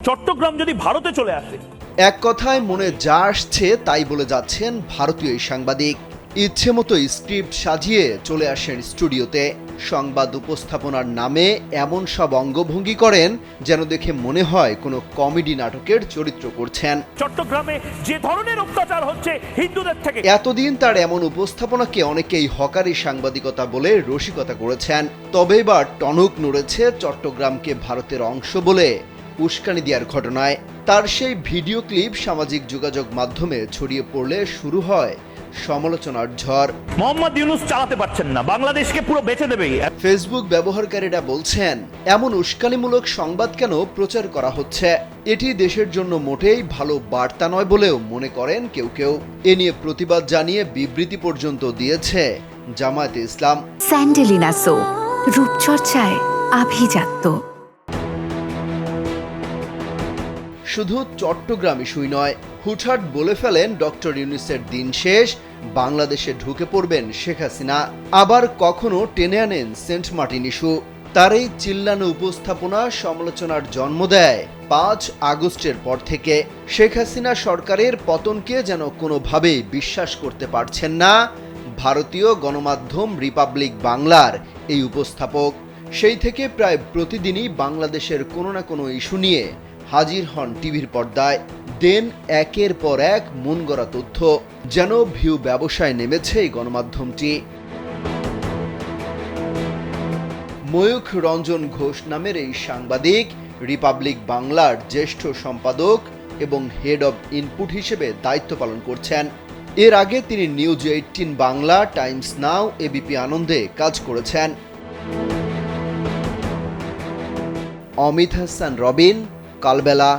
চট্টগ্রাম যদি ভারতে চলে আসে। এক কথায় মনে যা আসছে তাই বলে যাচ্ছেন ভারতীয় এই সাংবাদিক। ইচ্ছে মতো স্ক্রিপ্ট সাজিয়ে চলে আসেন স্টুডিওতে। সংবাদ উপস্থাপনার নামে এমন সব অঙ্গভঙ্গি করেন যেন দেখে মনে হয় কোনো কমেডি নাটকের চরিত্র করছেন। চট্টগ্রামে যে ধরনের অত্যাচার হচ্ছে হিন্দুদের থেকে, এতদিন তার এমন উপস্থাপনাকে অনেকেই হকারি সাংবাদিকতা বলে রসিকতা করেছেন। তবে এবার টনক নড়েছে চট্টগ্রামকে ভারতের অংশ বলে উস্কানি দেওয়ার ঘটনায়। তার সেই ভিডিও ক্লিপ সামাজিক যোগাযোগ মাধ্যমে ছড়িয়ে পড়লে শুরু হয় সমালোচনার ঝড়। মোহাম্মদ ইউনূস চালাতে পারছেন না, বাংলাদেশকে পুরো বেঁচে দেবে। ফেসবুক ব্যবহারকারীরা বলছেন, এমন উস্কানিমূলক সংবাদ কেন প্রচার করা হচ্ছে? এটি দেশের জন্য মোটেই ভালো বার্তা নয় বলেও মনে করেন কেউ কেউ। এ নিয়ে প্রতিবাদ জানিয়ে বিবৃতি পর্যন্ত দিয়েছে জামায়াতে ইসলাম। স্যান্ডেলিনা সো, রূপচর্চায় আভিজাত্য। শুধু চট্টগ্রাম ইস্যুই নয়, হুটহাট বলে ফেলেন ডক্টর ইউনূসের দিন শেষ, বাংলাদেশে ঢুকে পড়বেন শেখ হাসিনা। আবার কখনো টেনে আনেন সেন্ট মার্টিন ইস্যু। তার এই চিল্লানো উপস্থাপনা সমালোচনার জন্ম দেয় 5 আগস্টের পর থেকে। শেখ হাসিনা সরকারের পতনকে যেন কোনোভাবেই বিশ্বাস করতে পারছেন না ভারতীয় গণমাধ্যম রিপাবলিক বাংলার এই উপস্থাপক। সেই থেকে প্রায় প্রতিদিনই বাংলাদেশের কোনো না কোনো ইস্যু নিয়ে হাজির হন টিভির পর্দায়। দেন একের পর এক মন গড়া তথ্য, যেন ভিউ ব্যবসায় নেমেছে এই গণমাধ্যমটি। ময়ূখ রঞ্জন ঘোষ নামের এই সাংবাদিক রিপাবলিক বাংলার জ্যেষ্ঠ সম্পাদক এবং হেড অব ইনপুট হিসেবে দায়িত্ব পালন করছেন। এর আগে তিনি নিউজ 18 বাংলা, টাইমস নাও, এবিপি আনন্দে কাজ করেছেন। অমিত হাসান রবিন, কালবেলা।